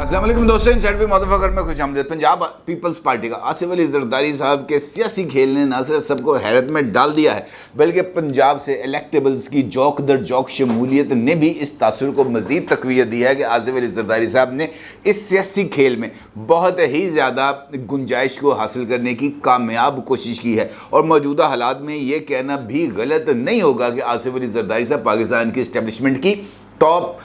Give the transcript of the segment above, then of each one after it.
अस्सलाम वालेकुम दोस्तों, इनसाइड पे मुतफ़क्कर में खुश आमदीद। पंजाब पीपल्स पार्टी का आसिफ अली ज़रदारी साहब के सियासी खेल ने न सिर्फ सबको हैरत में डाल दिया है, बल्कि पंजाब से इलेक्टेबल्स की जौक दर जौक शमूलियत ने भी इस तासुर को मज़ीद तक़वियत दी है कि आसिफ अली ज़रदारी साहब ने इस सियासी खेल में बहुत ही ज़्यादा गुंजाइश को हासिल करने की कामयाब कोशिश की है। और मौजूदा हालात में ये कहना भी गलत नहीं होगा कि आसिफ अली ज़रदारी साहब पाकिस्तान की इस्टेब्लिशमेंट की टॉप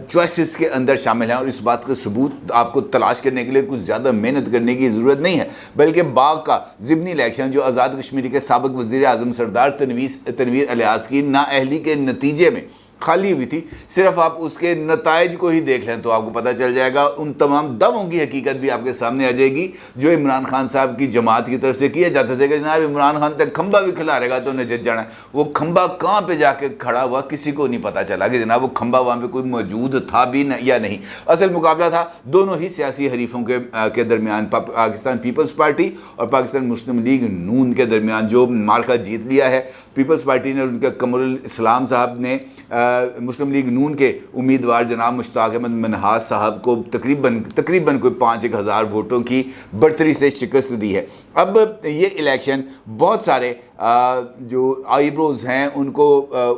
चॉइसेस के अंदर शामिल हैं। और इस बात का सबूत आपको तलाश करने के लिए कुछ ज़्यादा मेहनत करने की ज़रूरत नहीं है, बल्कि बाग का ज़िमनी इलेक्शन जो आज़ाद कश्मीर के साबिक़ वज़ीर आज़म सरदार तनवीर अलियास की नाअहली के नतीजे में खाली हुई थी, सिर्फ आप उसके नताइज को ही देख लें तो आपको पता चल जाएगा। उन तमाम दावों की हकीकत भी आपके सामने आ जाएगी जो इमरान खान साहब की जमात की तरफ से किए जाते थे कि जनाब इमरान खान तक खंबा भी खिलारेगा तो उन्हें जज जाना है। वो खंबा कहाँ पे जाके खड़ा हुआ किसी को नहीं पता चला कि जनाब वो खंबा वहाँ पे कोई मौजूद था भी या नहीं। असल मुकाबला था दोनों ही सियासी हरीफों के दरमियान, पाकिस्तान पीपल्स पार्टी और पाकिस्तान मुस्लिम लीग नून के दरमियान। जो मार्का जीत लिया है पीपल्स पार्टी ने, उनके कमरुल इस्लाम साहब ने मुस्लिम लीग नून के उम्मीदवार जनाब मुश्ताक अहमद मनहास साहब को तकरीबन कोई 5-1 हज़ार वोटों की बढ़तरी से शिकस्त दी है। अब ये इलेक्शन बहुत सारे जो आईब्रोज हैं उनको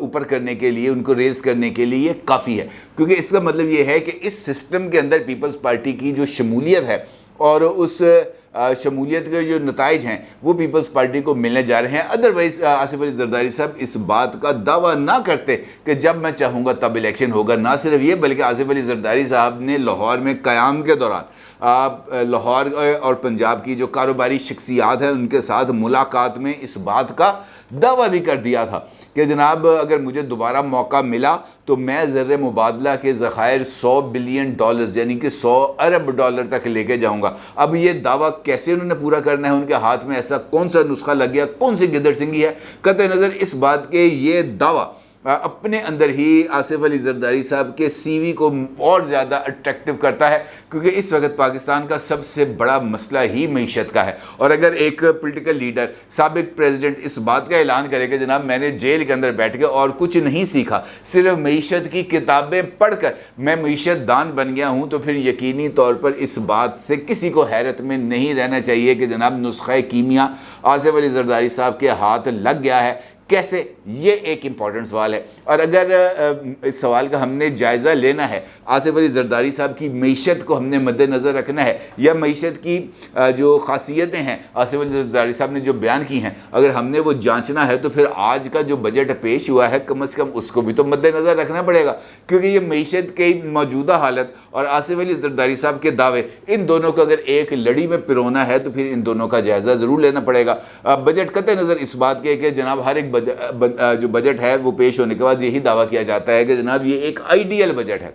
ऊपर करने के लिए, उनको रेज़ करने के लिए काफ़ी है, क्योंकि इसका मतलब ये है कि इस सिस्टम के अंदर पीपल्स पार्टी की जो शमूलियत है और उस शमूलियत के जो नताइज हैं वो पीपल्स पार्टी को मिलने जा रहे हैं। अदरवाइज़ आसिफ अली ज़रदारी साहब इस बात का दावा ना करते कि जब मैं चाहूँगा तब इलेक्शन होगा। ना सिर्फ ये, बल्कि आसिफ अली ज़रदारी साहब ने लाहौर में क़याम के दौरान लाहौर और पंजाब की जो कारोबारी शख्सियात हैं उनके साथ मुलाकात में इस बात का दावा भी कर दिया था कि जनाब अगर मुझे दोबारा मौका मिला तो मैं ज़र मुबादला के ज़खायर $100 बिलियन यानी कि 100 अरब डॉलर तक लेके जाऊंगा। अब ये दावा कैसे उन्होंने पूरा करना है, उनके हाथ में ऐसा कौन सा नुस्खा लग गया, कौन सी गिदड़ सिंगी है। कतई नज़र इस बात के ये दावा अपने अंदर ही आसिफ अली ज़रदारी साहब के सीवी को और ज़्यादा अट्रैक्टिव करता है, क्योंकि इस वक्त पाकिस्तान का सबसे बड़ा मसला ही मईशत का है। और अगर एक पॉलिटिकल लीडर, साबिक प्रेसिडेंट इस बात का ऐलान करे कि जनाब मैंने जेल के अंदर बैठ के और कुछ नहीं सीखा, सिर्फ मईशत की किताबें पढ़कर मैं मईशत दान बन गया हूँ, तो फिर यकीनी तौर पर इस बात से किसी को हैरत में नहीं रहना चाहिए कि जनाब नुस्ख़ा कीमिया आसिफ अली ज़रदारी साहब के हाथ लग गया है। कैसे, ये एक इम्पॉर्टेंट सवाल है। और अगर इस सवाल का हमने जायज़ा लेना है, आसिफ अली ज़रदारी साहब की मईशत को हमने मद्देनज़र रखना है, या मईशत की जो ख़ासियतें हैं आसिफ अली ज़रदारी साहब ने जो बयान की हैं, अगर हमने वो जांचना है तो फिर आज का जो बजट पेश हुआ है कम से कम उसको भी तो मद्देनज़र रखना पड़ेगा। क्योंकि ये मईशत की मौजूदा हालत और आसिफ अली ज़रदारी साहब के दावे, इन दोनों को अगर एक लड़ी में पिरोना है तो फिर इन दोनों का जायज़ा ज़रूर लेना पड़ेगा। बजट कतई नज़र इस बात के कि जनाब हर एक जो बजट है वो पेश होने के बाद यही दावा किया जाता है कि जनाब ये एक आइडियल बजट है।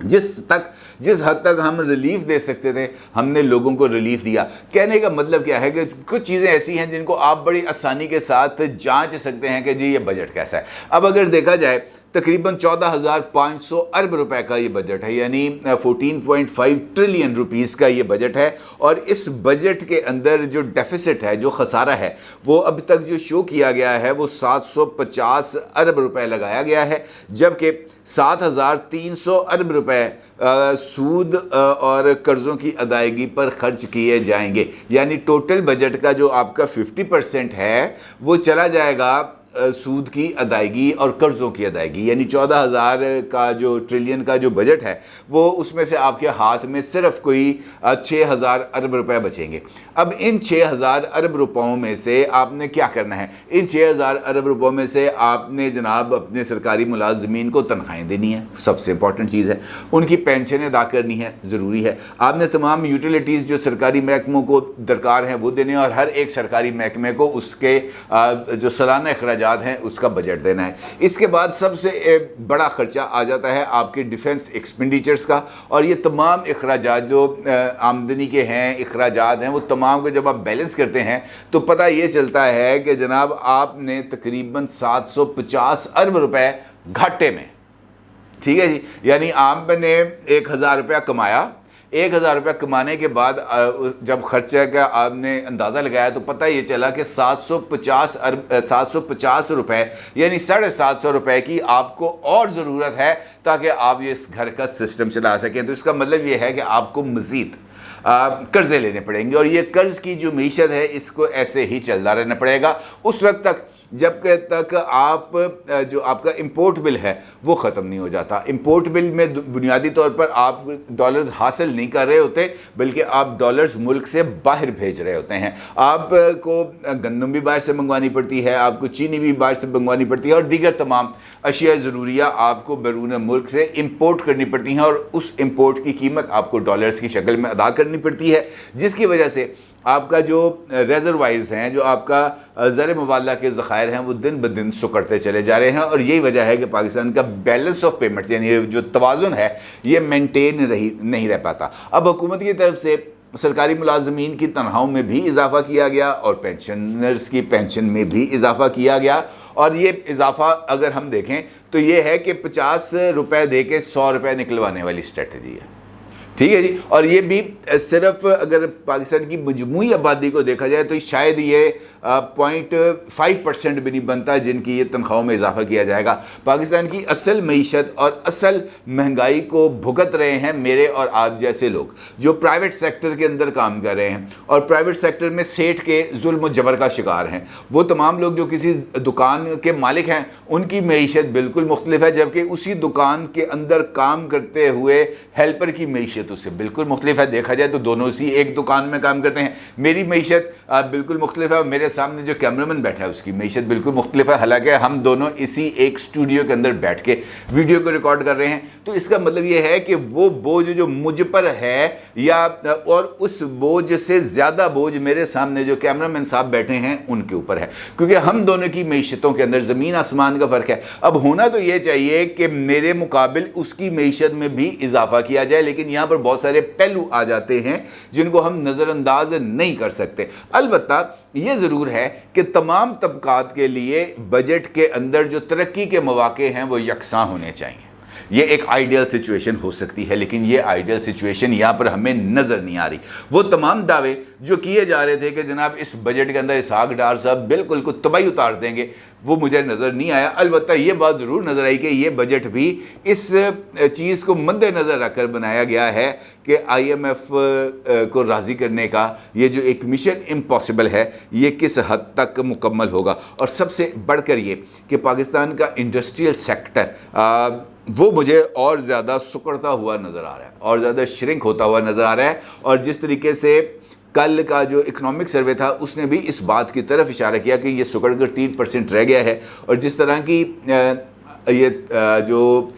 जिस हद तक हम रिलीफ दे सकते थे हमने लोगों को रिलीफ दिया। कहने का मतलब क्या है कि कुछ चीज़ें ऐसी हैं जिनको आप बड़ी आसानी के साथ जांच सकते हैं कि जी ये बजट कैसा है। अब अगर देखा जाए तकरीबन 14,500 अरब रुपए का ये बजट है, यानी 14.5 ट्रिलियन रुपीस का ये बजट है। और इस बजट के अंदर जो डेफिसिट है, जो खसारा है, वो अब तक जो शो किया गया है वो 750 अरब रुपए लगाया गया है, जबकि 7,300 अरब रुपए सूद और कर्ज़ों की अदायगी पर खर्च किए जाएंगे। यानी टोटल बजट का जो आपका 50% है वो चला जाएगा सूद की अदायगी और कर्ज़ों की अदायगी। यानी 14,000 का जो ट्रिलियन का जो बजट है वो उसमें से आपके हाथ में सिर्फ कोई 6,000 अरब रुपए बचेंगे। अब इन 6,000 अरब रुपयों में से आपने क्या करना है? इन 6,000 अरब रुपयों में से आपने जनाब अपने सरकारी मुलाजमीन को तनख्वाहें देनी है, सबसे इंपॉर्टेंट चीज़ है। उनकी पेंशन अदा करनी है, ज़रूरी है। आपने तमाम यूटिलिटीज़ जो सरकारी महकमों को दरकार हैं वो देने, और हर एक सरकारी महकमे को उसके जो सालाना अखराज हैं उसका बजट देना है। इसके बाद सबसे बड़ा खर्चा आ जाता है आपके डिफेंस एक्सपेंडिचर्स का। और ये तमाम अखराजात जो आमदनी के हैं, अखराजात हैं, वो तमाम को जब आप बैलेंस करते हैं तो पता ये चलता है कि जनाब आपने तकरीबन 750 अरब रुपए घाटे में, ठीक है जी, यानी आपने 1,000 रुपया कमाया, 1000 रुपये कमाने के बाद जब खर्चे का आपने अंदाज़ा लगाया तो पता ये चला कि 750 रुपये यानी 750 रुपये की आपको और ज़रूरत है ताकि आप ये इस घर का सिस्टम चला सकें। तो इसका मतलब ये है कि आपको मज़ीद कर्ज़े लेने पड़ेंगे और ये कर्ज़ की जो मीशत है इसको ऐसे ही चलता रहना पड़ेगा उस वक्त तक जब तक आप जो आपका इंपोर्ट बिल है वो ख़त्म नहीं हो जाता। इंपोर्ट बिल में बुनियादी तौर पर आप डॉलर्स हासिल नहीं कर रहे होते बल्कि आप डॉलर्स मुल्क से बाहर भेज रहे होते हैं। आपको गंदम भी बाहर से मंगवानी पड़ती है, आपको चीनी भी बाहर से मंगवानी पड़ती है और दीगर तमाम अशिया ज़रूरिया आपको बैरून मुल्क से इंपोर्ट करनी पड़ती हैं और उस इंपोर्ट की कीमत आपको डॉलर्स की शक्ल में अदा करनी पड़ती है, जिसकी वजह से आपका जो रिजर्वायर्स हैं, जो आपका ज़र मुबादला के ज़खायर हैं वो दिन ब दिन सुकड़ते चले जा रहे हैं। और यही वजह है कि पाकिस्तान का बैलेंस ऑफ पेमेंट्स यानी जो तवाज़ुन है ये मेंटेन नहीं रह पाता। अब हुकूमत की तरफ से सरकारी मुलाजमीन की तनख्वाहों में भी इजाफा किया गया और पेंशनर्स की पेंशन में भी इजाफा किया गया और ये इजाफा अगर हम देखें तो ये है कि 50 रुपये दे के 100 रुपये निकलवाने वाली स्ट्रेटजी है, ठीक है जी। और ये भी सिर्फ अगर पाकिस्तान की मजमूई आबादी को देखा जाए तो शायद ये 0.5% भी नहीं बनता जिनकी ये तनख्वाहों में इजाफा किया जाएगा। पाकिस्तान की असल मईशत और असल महंगाई को भुगत रहे हैं मेरे और आप जैसे लोग जो प्राइवेट सेक्टर के अंदर काम कर रहे हैं और प्राइवेट सेक्टर में सेठ के जुल्म और जबर का शिकार हैं। वो तमाम लोग जो किसी दुकान के मालिक हैं उनकी मईशत बिल्कुल मुख्तलिफ है, जबकि उसी दुकान के अंदर काम करते हुए हेल्पर की मईशत उससे बिल्कुल मुख्तलिफ है। देखा जाए तो दोनों उसी एक दुकान में काम करते हैं। मेरी मईशत बिल्कुल मुख्तलिफ है और मेरे सामने जो कैमरामैन बैठा है उसकी मईशत बिल्कुल मुख्तलिफ है, हालांकि हम दोनों इसी एक स्टूडियो के अंदर बैठ के वीडियो को रिकॉर्ड कर रहे हैं। तो इसका मतलब ये है कि वो बोझ जो मुझ पर है या और उस बोझ से ज़्यादा बोझ मेरे सामने जो कैमरामैन साहब बैठे हैं उनके ऊपर है, क्योंकि हम दोनों की मईशतों के अंदर ज़मीन आसमान का फ़र्क है। अब होना तो ये चाहिए कि मेरे मुकाबिल उसकी मईशत में भी इजाफा किया जाए, लेकिन यहाँ पर बहुत सारे पहलू आ जाते हैं जिनको हम नज़रअंदाज नहीं कर सकते। अलबत्ता ये ज़रूर है कि तमाम तबकात के लिए बजट के अंदर जो तरक्की के मौके हैं वो यकसां होने चाहिए। ये एक आइडियल सिचुएशन हो सकती है, लेकिन ये आइडियल सिचुएशन यहाँ पर हमें नज़र नहीं आ रही। वो तमाम दावे जो किए जा रहे थे कि जनाब इस बजट के अंदर इसहाक डार साहब बिल्कुल को तबाही उतार देंगे, वो मुझे नज़र नहीं आया। अलबत्ता ये बात ज़रूर नज़र आई कि ये बजट भी इस चीज़ को मद्देनज़र रखकर बनाया गया है कि IMF को राज़ी करने का ये जो एक मिशन इम्पॉसिबल है ये किस हद तक मुकम्मल होगा। और सबसे बढ़कर ये कि पाकिस्तान का इंडस्ट्रियल सेक्टर वो मुझे और ज़्यादा सुकड़ता हुआ नज़र आ रहा है और ज़्यादा श्रिंक होता हुआ नज़र आ रहा है। और जिस तरीके से कल का जो इकोनॉमिक सर्वे था उसने भी इस बात की तरफ इशारा किया कि ये सुकड़ कर 3% रह गया है और जिस तरह की ये जो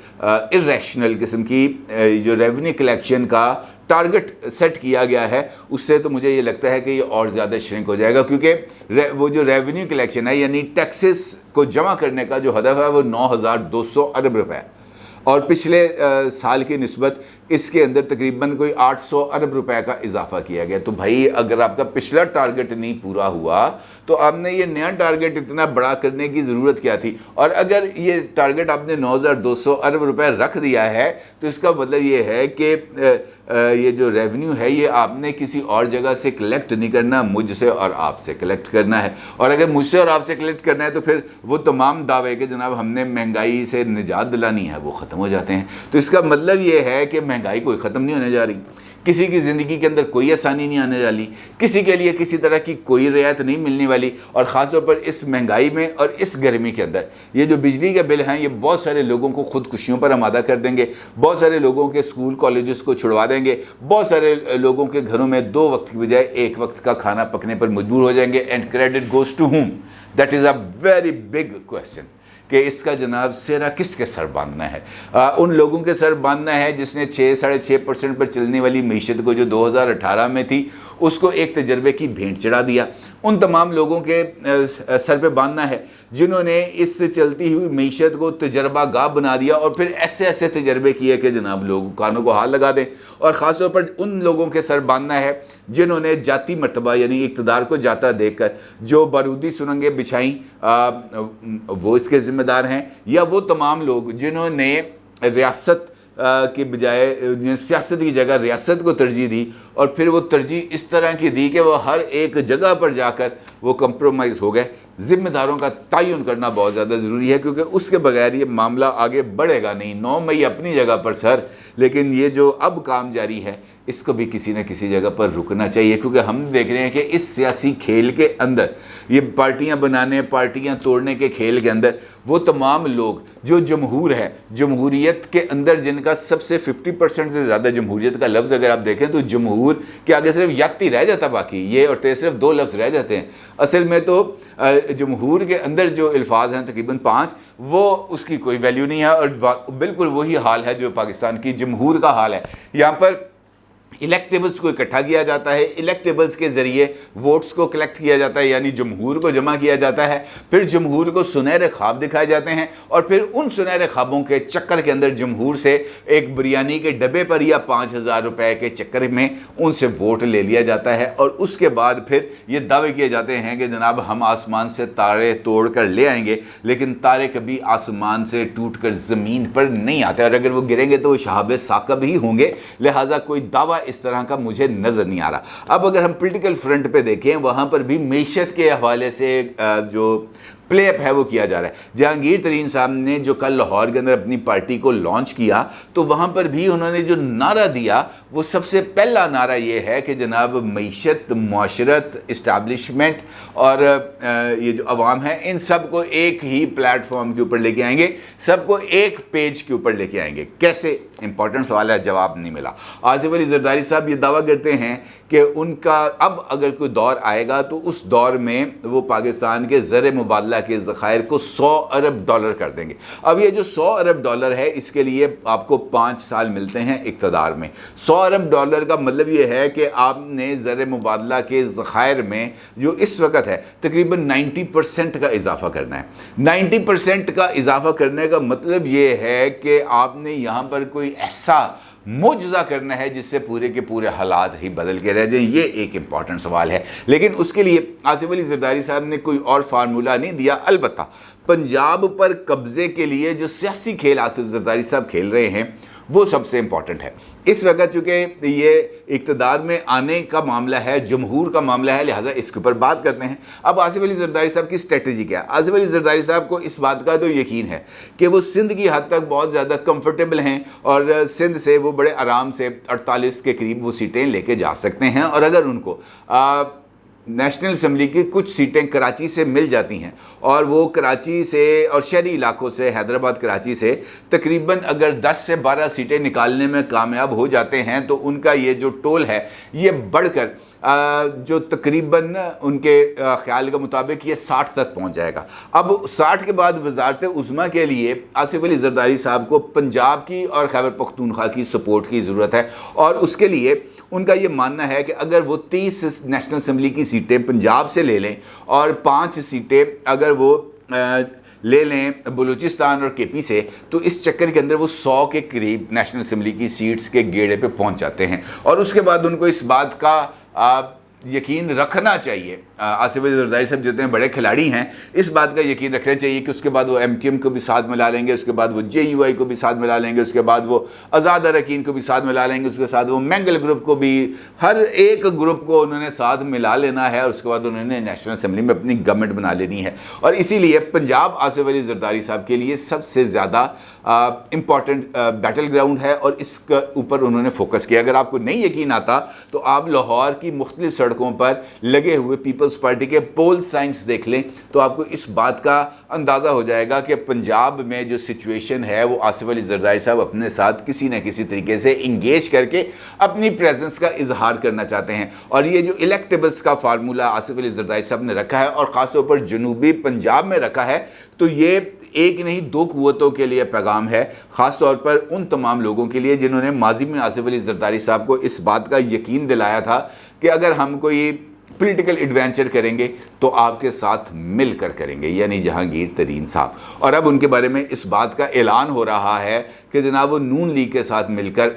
इर्रेशनल किस्म की जो रेवेन्यू कलेक्शन का टारगेट सेट किया गया है उससे तो मुझे ये लगता है कि ये और ज़्यादा श्रिंक हो जाएगा, क्योंकि वो जो रेवेन्यू कलेक्शन है यानी टैक्सेस को जमा करने का जो हदफ है वो 9,200 अरब रुपये और पिछले साल की निस्बत इसके अंदर तकरीबन कोई 800 अरब रुपए का इजाफा किया गया। तो भाई अगर आपका पिछला टारगेट नहीं पूरा हुआ तो आपने ये नया टारगेट इतना बड़ा करने की ज़रूरत क्या थी। और अगर ये टारगेट आपने 9,200 अरब रुपए रख दिया है तो इसका मतलब ये है कि ये जो रेवेन्यू है ये आपने किसी और जगह से कलेक्ट नहीं करना, मुझसे और आपसे कलेक्ट करना है। और अगर मुझसे और आपसे कलेक्ट करना है तो फिर वो तमाम दावे कि जनाब हमने महंगाई से निजात दिलानी है वो ख़त्म हो जाते हैं। तो इसका मतलब ये है कि महंगाई कोई ख़त्म नहीं होने जा रही, किसी की ज़िंदगी के अंदर कोई आसानी नहीं आने वाली, किसी के लिए किसी तरह की कोई रियायत नहीं मिलने वाली। और ख़ास तौर पर इस महंगाई में और इस गर्मी के अंदर ये जो बिजली के बिल हैं ये बहुत सारे लोगों को खुदकुशियों पर आमादा कर देंगे, बहुत सारे लोगों के स्कूल कॉलेजेस को छुड़वा देंगे, बहुत सारे लोगों के घरों में 2 वक्त की बजाय 1 वक्त का खाना पकने पर मजबूर हो जाएंगे। And credit goes to whom? That is a very big question कि इसका जनाब सेरा किसके सर बांधना है। उन लोगों के सर बांधना है जिसने 6-6.5% पर चलने वाली मीशत को जो 2018 में थी उसको एक तजर्बे की भेंट चढ़ा दिया। उन तमाम लोगों के सर पे बांधना है जिन्होंने इस चलती हुई मीशत को तजर्बा गाह बना दिया और फिर ऐसे ऐसे तजर्बे किए कि जनाब लोग कानों को हाथ लगा दें। और ख़ास तौर पर उन लोगों के सर बांधना है जिन्होंने जाती मर्तबा यानी इक़्तिदार को जाता देखकर जो बारूदी सुरंगें बिछाई वो इसके ज़िम्मेदार हैं, या वो तमाम लोग जिन्होंने रियासत کے بجائے سیاست کی جگہ ریاست کو ترجیح دی، اور پھر وہ ترجیح اس طرح کی دی کہ وہ ہر ایک جگہ پر جا کر وہ کمپرومائز ہو گئے۔ ذمہ داروں کا تعین کرنا بہت زیادہ ضروری ہے، کیونکہ اس کے بغیر یہ معاملہ آگے بڑھے گا نہیں۔ 9 مئی اپنی جگہ پر سر، لیکن یہ جو اب کام جاری ہے اس کو بھی کسی نہ کسی جگہ پر رکنا چاہیے، کیونکہ ہم دیکھ رہے ہیں کہ اس سیاسی کھیل کے اندر، یہ پارٹیاں بنانے پارٹیاں توڑنے کے کھیل کے اندر، وہ تمام لوگ جو جمہور ہے، جمہوریت کے اندر جن کا سب سے 50% سے زیادہ جمہوریت کا لفظ اگر آپ دیکھیں تو جمہور کے آگے صرف یکتی رہ جاتا، باقی یہ اور تے صرف 2 لفظ رہ جاتے ہیں۔ اصل میں تو جمہور کے اندر جو الفاظ ہیں تقریباً 5، وہ اس کی کوئی ویلیو نہیں ہے، اور بالکل وہی حال ہے جو پاکستان کی جمہور کا حال ہے۔ یہاں پر الیکٹیبلز کو اکٹھا کیا جاتا ہے، الیکٹیبلز کے ذریعے ووٹس کو کلیکٹ کیا جاتا ہے، یعنی جمہور کو جمع کیا جاتا ہے، پھر جمہور کو سنہرے خواب دکھائے جاتے ہیں، اور پھر ان سنہرے خوابوں کے چکر کے اندر جمہور سے ایک بریانی کے ڈبے پر یا 5000 روپے کے چکر میں ان سے ووٹ لے لیا جاتا ہے، اور اس کے بعد پھر یہ دعوے کیے جاتے ہیں کہ جناب ہم آسمان سے تارے توڑ کر لے آئیں گے، لیکن تارے کبھی آسمان سے ٹوٹ کر زمین پر نہیں آتے، اور اگر وہ گریں گے تو وہ شہاب ثاقب ہی ہوں گے، لہٰذا کوئی دعویٰ اس طرح کا مجھے نظر نہیں آ رہا۔ اب اگر ہم پولیٹیکل فرنٹ پہ دیکھیں، وہاں پر بھی معیشت کے حوالے سے جو پلے اپ ہے وہ کیا جا رہا ہے۔ جہانگیر ترین صاحب نے جو کل لاہور کے اندر اپنی پارٹی کو لانچ کیا، تو وہاں پر بھی انہوں نے جو نعرہ دیا وہ سب سے پہلا نعرہ یہ ہے کہ جناب معیشت، معاشرت، اسٹیبلشمنٹ اور یہ جو عوام ہے ان سب کو ایک ہی پلیٹ فارم کے اوپر لے کے آئیں گے، سب کو ایک پیج کے اوپر لے کے آئیں گے۔ کیسے؟ امپورٹنٹ سوال ہے، جواب نہیں ملا۔ آصف علی زرداری صاحب یہ دعویٰ کرتے ہیں کہ ان کا اب اگر کوئی دور آئے گا تو اس دور میں وہ پاکستان کے زر مبادلہ کے ذخائر کو 100 ارب ڈالر کر دیں گے۔ اب یہ جو 100 ارب ڈالر ہے، اس کے لیے آپ کو 5 سال ملتے ہیں اقتدار میں۔ 100 ارب ڈالر کا مطلب یہ ہے کہ آپ نے زر مبادلہ کے ذخائر میں جو اس وقت ہے تقریباً 90% کا اضافہ کرنا ہے۔ 90% کا اضافہ کرنے کا مطلب یہ ہے کہ آپ نے یہاں پر کوئی ایسا معجزہ کرنا ہے جس سے پورے کے پورے حالات ہی بدل کے رہ جائیں۔ یہ ایک امپورٹنٹ سوال ہے، لیکن اس کے لیے آصف علی زرداری صاحب نے کوئی اور فارمولہ نہیں دیا۔ البتہ پنجاب پر قبضے کے لیے جو سیاسی کھیل آصف زرداری صاحب کھیل رہے ہیں وہ سب سے امپورٹنٹ ہے۔ اس وقت چونکہ یہ اقتدار میں آنے کا معاملہ ہے، جمہور کا معاملہ ہے، لہٰذا اس کے اوپر بات کرتے ہیں۔ اب آصف علی زرداری صاحب کی اسٹریٹجی کیا ہے؟ آصف علی زرداری صاحب کو اس بات کا تو یقین ہے کہ وہ سندھ کی حد تک بہت زیادہ کمفرٹیبل ہیں، اور سندھ سے وہ بڑے آرام سے 48 کے قریب وہ سیٹیں لے کے جا سکتے ہیں، اور اگر ان کو نیشنل اسمبلی کی کچھ سیٹیں کراچی سے مل جاتی ہیں، اور وہ کراچی سے اور شہری علاقوں سے، حیدرآباد کراچی سے تقریباً اگر 10 سے 12 سیٹیں نکالنے میں کامیاب ہو جاتے ہیں تو ان کا یہ جو ٹول ہے یہ بڑھ کر جو تقریباً ان کے خیال کے مطابق یہ 60 تک پہنچ جائے گا۔ اب 60 کے بعد وزارت عظمیٰ کے لیے آصف علی زرداری صاحب کو پنجاب کی اور خیبر پختونخوا کی سپورٹ کی ضرورت ہے، اور اس کے لیے ان کا یہ ماننا ہے کہ اگر وہ 30 نیشنل اسمبلی کی سیٹیں پنجاب سے لے لیں اور 5 سیٹیں اگر وہ لے لیں بلوچستان اور کے پی سے، تو اس چکر کے اندر وہ 100 کے قریب نیشنل اسمبلی کی سیٹس کے گیڑے پہ پہنچ جاتے ہیں، اور اس کے بعد ان کو اس بات کا یقین رکھنا چاہیے۔ آصف علی زرداری صاحب جتنے بڑے کھلاڑی ہیں، اس بات کا یقین رکھنا چاہیے کہ اس کے بعد وہ ایم کیو ایم کو بھی ساتھ ملا لیں گے، اس کے بعد وہ جے یو آئی کو بھی ساتھ ملا لیں گے، اس کے بعد وہ آزاد اراکین کو بھی ساتھ ملا لیں گے، اس کے ساتھ وہ مینگل گروپ کو بھی، ہر ایک گروپ کو انہوں نے ساتھ ملا لینا ہے، اور اس کے بعد انہوں نے نیشنل اسمبلی میں اپنی گورنمنٹ بنا لینی ہے۔ اور اسی لیے پنجاب آصف علی زرداری صاحب کے لیے سب سے زیادہ امپورٹنٹ بیٹل گراؤنڈ ہے، اور اس کے اوپر انہوں نے فوکس کیا۔ اگر آپ کو نہیں یقین آتا تو آپ لاہور کی مختلف سڑکوں پر لگے ہوئے پیپلز پارٹی کے پول سائنس دیکھ لیں تو آپ کو اس بات کا اندازہ ہو جائے گا کہ پنجاب میں جو سچویشن ہے وہ آصف علی زرداری صاحب اپنے ساتھ کسی نہ کسی طریقے سے انگیج کر کے اپنی پریزنس کا اظہار کرنا چاہتے ہیں۔ اور یہ جو الیکٹیبلز کا فارمولہ آصف علی زرداری صاحب نے رکھا ہے، اور خاص طور پر جنوبی پنجاب میں رکھا ہے، تو یہ ایک نہیں 2 قوتوں کے لیے پیغام ہے، خاص طور پر ان تمام لوگوں کے لیے جنہوں نے ماضی میں آصف علی زرداری صاحب کو اس بات کا یقین دلایا تھا کہ اگر ہم کوئی پولیٹیکل ایڈوینچر کریں گے تو آپ کے ساتھ مل کر کریں گے، یعنی جہانگیر ترین صاحب۔ اور اب ان کے بارے میں اس بات کا اعلان ہو رہا ہے کہ جناب وہ نون لیگ کے ساتھ مل کر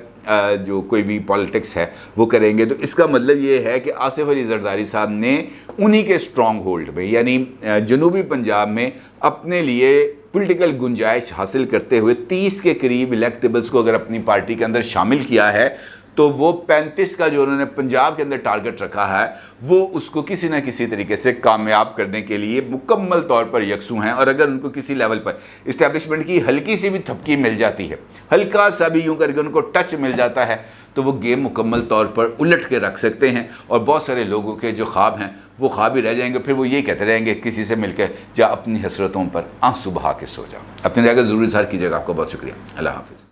جو کوئی بھی پالیٹکس ہے وہ کریں گے۔ تو اس کا مطلب یہ ہے کہ آصف علی زرداری صاحب نے انہی کے اسٹرانگ ہولڈ میں، یعنی جنوبی پنجاب میں اپنے لیے پولیٹیکل گنجائش حاصل کرتے ہوئے 30 کے قریب الیکٹیبلز کو اگر اپنی پارٹی کے اندر شامل کیا ہے تو وہ 35 کا جو انہوں نے پنجاب کے اندر ٹارگٹ رکھا ہے وہ اس کو کسی نہ کسی طریقے سے کامیاب کرنے کے لیے مکمل طور پر یکسو ہیں. اور اگر ان کو کسی لیول پر اسٹیبلشمنٹ کی ہلکی سی بھی تھپکی مل جاتی ہے, ہلکا سا بھی یوں کر کے ان کو ٹچ مل جاتا ہے, تو وہ گیم مکمل طور پر الٹ کے رکھ سکتے ہیں. اور بہت سارے لوگوں کے جو خواب ہیں وہ خواب ہی رہ جائیں گے. پھر وہ یہ کہتے رہیں گے کسی سے مل کے جا اپنی حسرتوں پر آنسو بہا کے سو جا. اپنی رائے کا ضرور اظہار کیجیے گا. آپ کو بہت شکریہ. اللہ حافظ.